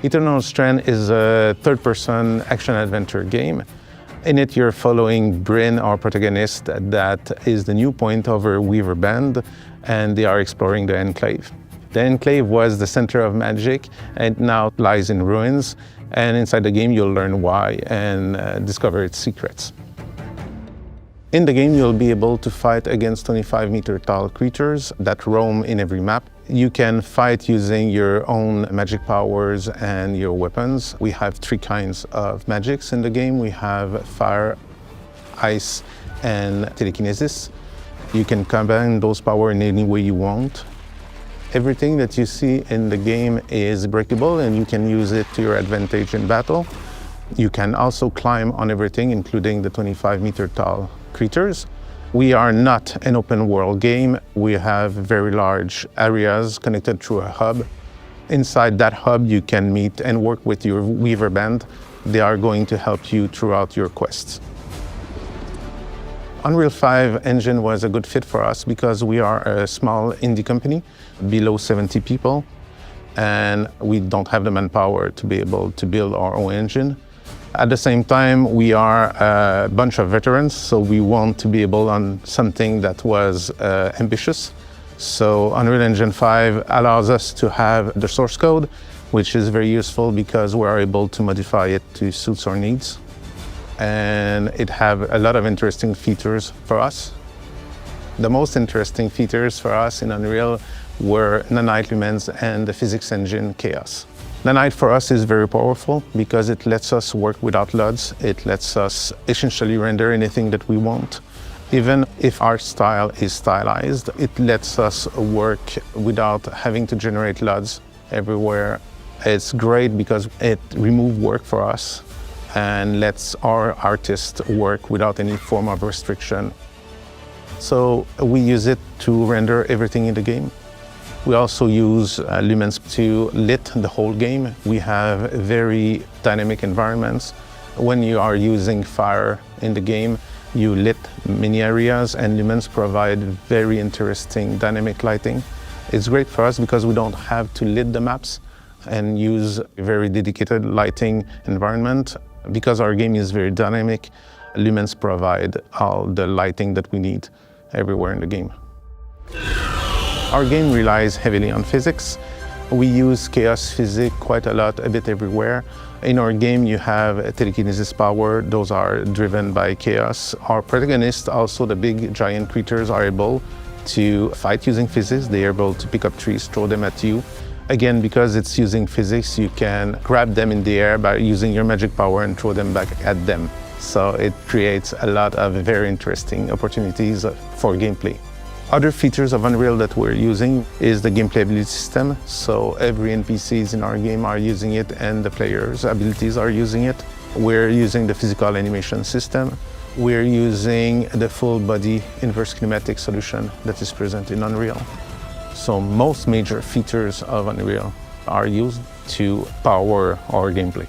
Eternal Strand is a third-person action-adventure game. In it, you're following Bryn, our protagonist, that is the new point of her Weaver band, and they are exploring the Enclave. The Enclave was the center of magic, and now lies in ruins. And inside the game, you'll learn why and discover its secrets. In the game, you'll be able to fight against 25-meter tall creatures that roam in every map. You can fight using your own magic powers and your weapons. We have 3 kinds of magics in the game. We have fire, ice, and telekinesis. You can combine those powers in any way you want. Everything that you see in the game is breakable, and you can use it to your advantage in battle. You can also climb on everything, including the 25-meter tall creatures. We are not an open world game. We have very large areas connected through a hub. Inside that hub, you can meet and work with your Weaver band. They are going to help you throughout your quests. Unreal 5 engine was a good fit for us because we are a small indie company, below 70 people, and we don't have the manpower to be able to build our own engine. At the same time, we are a bunch of veterans, so we want to be able on something that was ambitious. So Unreal Engine 5 allows us to have the source code, which is very useful because we are able to modify it to suit our needs. And it have a lot of interesting features for us. The most interesting features for us in Unreal were nanite lumens and the physics engine Chaos. Nanite for us is very powerful because it lets us work without LUTs. It lets us essentially render anything that we want. Even if our style is stylized, it lets us work without having to generate LUTs everywhere. It's great because it removes work for us and lets our artists work without any form of restriction. So we use it to render everything in the game. We also use lumens to lit the whole game. We have very dynamic environments. When you are using fire in the game, you lit many areas, and lumens provide very interesting dynamic lighting. It's great for us because we don't have to lit the maps and use a very dedicated lighting environment. Because our game is very dynamic, lumens provide all the lighting that we need everywhere in the game. Our game relies heavily on physics. We use chaos physics quite a lot, a bit everywhere. In our game, you have a telekinesis power. Those are driven by chaos. Our protagonists, also the big giant creatures, are able to fight using physics. They are able to pick up trees, throw them at you. Again, because it's using physics, you can grab them in the air by using your magic power and throw them back at them. So it creates a lot of very interesting opportunities for gameplay. Other features of Unreal that we're using is the gameplay ability system. So every NPCs in our game are using it, and the players' abilities are using it. We're using the physical animation system. We're using the full body inverse kinematic solution that is present in Unreal. So most major features of Unreal are used to power our gameplay.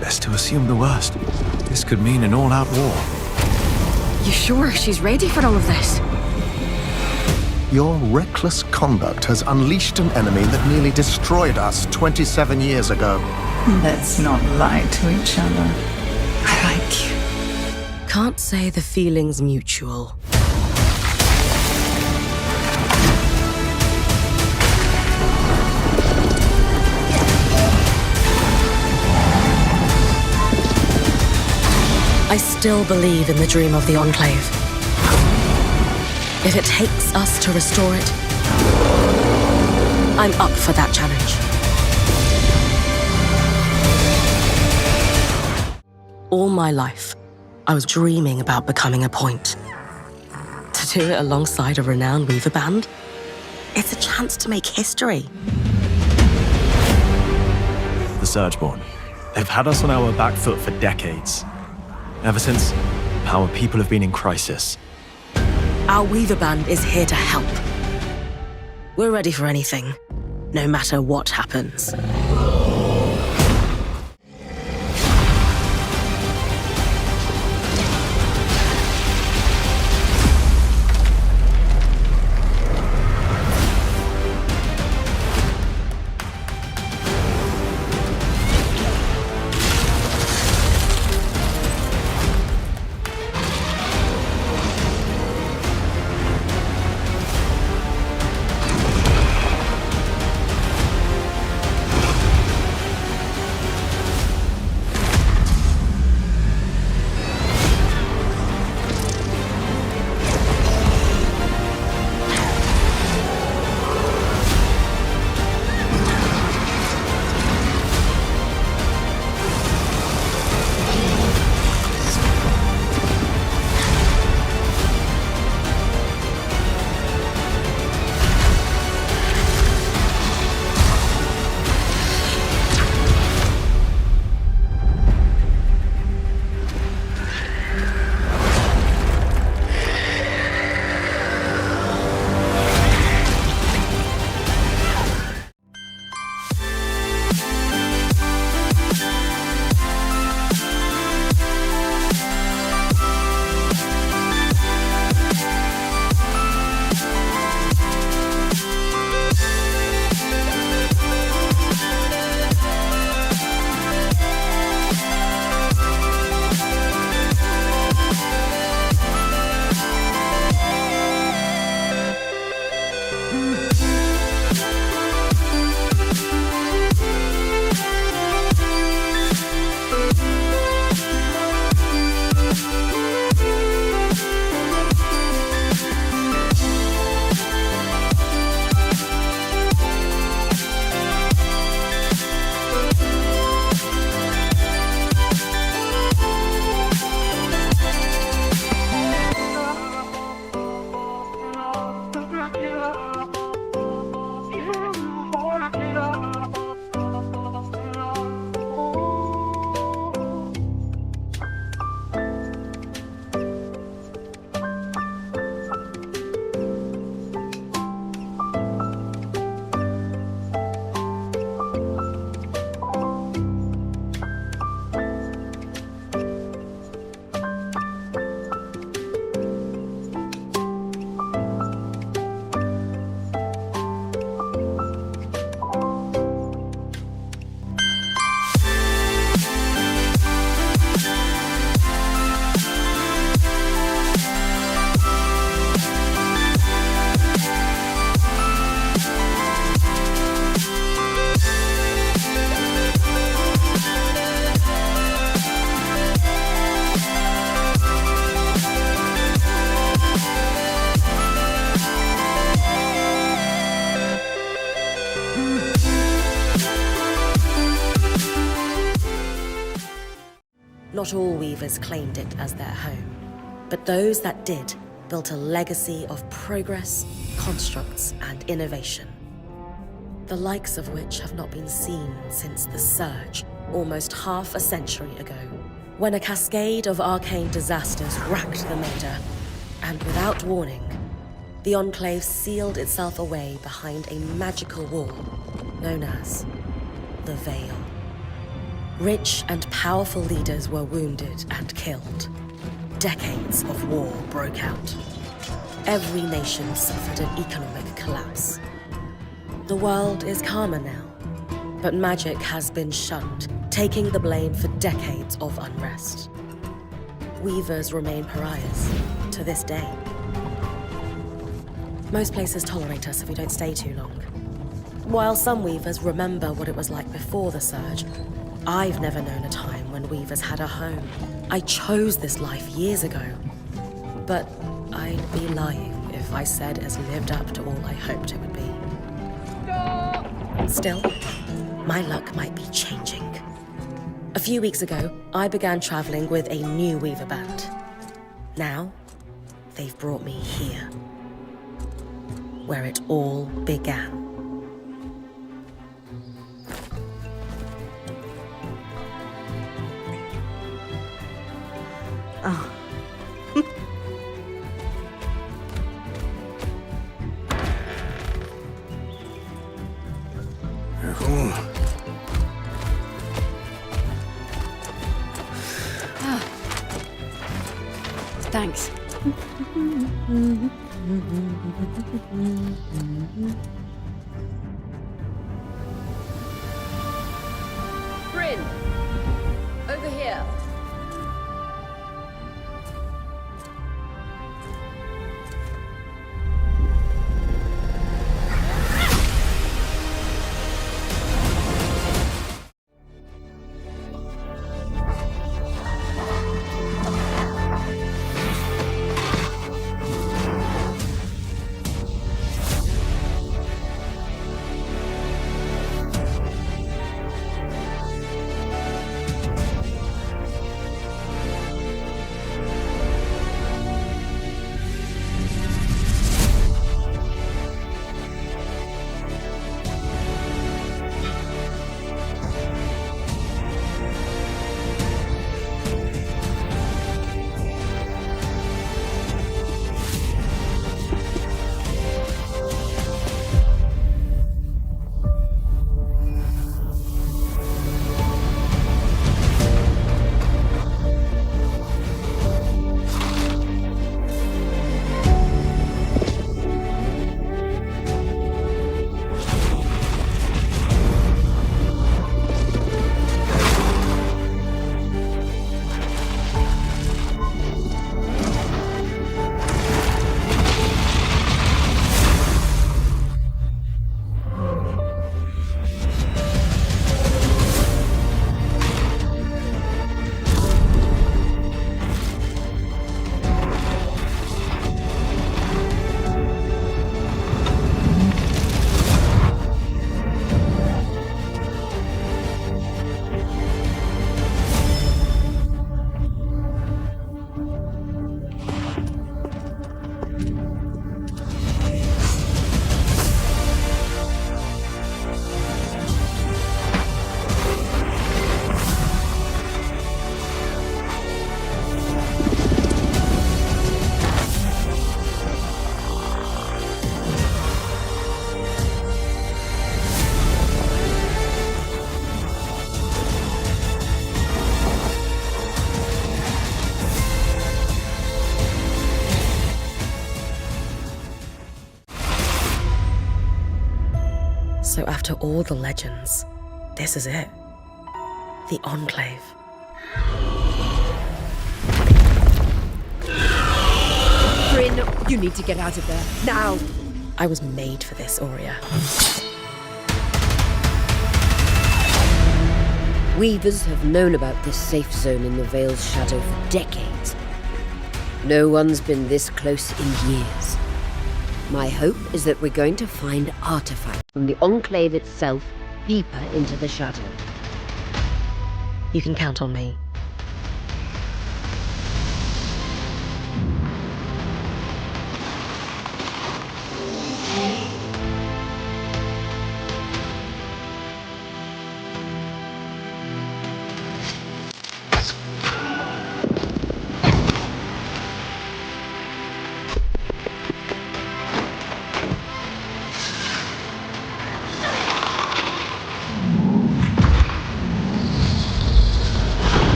Best to assume the worst. This could mean an all-out war. You sure she's ready for all of this? Your reckless conduct has unleashed an enemy that nearly destroyed us 27 years ago. Let's not lie to each other. I like you. Can't say the feeling's mutual. I still believe in the dream of the Enclave. If it takes us to restore it, I'm up for that challenge. All my life, I was dreaming about becoming a point. To do it alongside a renowned Weaver band, it's a chance to make history. The Surgeborn. They've had us on our back foot for decades. Ever since, our people have been in crisis. Our Weaver band is here to help. We're ready for anything, no matter what happens. Not all weavers claimed it as their home, but those that did built a legacy of progress, constructs, and innovation, the likes of which have not been seen since the Surge, almost half a century ago, when a cascade of arcane disasters racked the Maida, and without warning, the Enclave sealed itself away behind a magical wall known as the Veil. Rich and powerful leaders were wounded and killed. Decades of war broke out. Every nation suffered an economic collapse. The world is calmer now, but magic has been shunned, taking the blame for decades of unrest. Weavers remain pariahs to this day. Most places tolerate us if we don't stay too long. While some weavers remember what it was like before the Surge, I've never known a time when weavers had a home. I chose this life years ago, but I'd be lying if I said it has lived up to all I hoped it would be. Still, my luck might be changing. A few weeks ago, I began traveling with a new weaver band. Now, they've brought me here, where it all began. Oh. Thanks. Bryn! Over here. So after all the legends, this is it. The Enclave. Bryn, you need to get out of there, now! I was made for this, Aurea. Weavers have known about this safe zone in the Veil's shadow for decades. No one's been this close in years. My hope is that we're going to find artifacts from the Enclave itself deeper into the shadow. You can count on me.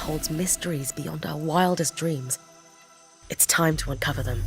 holds mysteries beyond our wildest dreams. It's time to uncover them.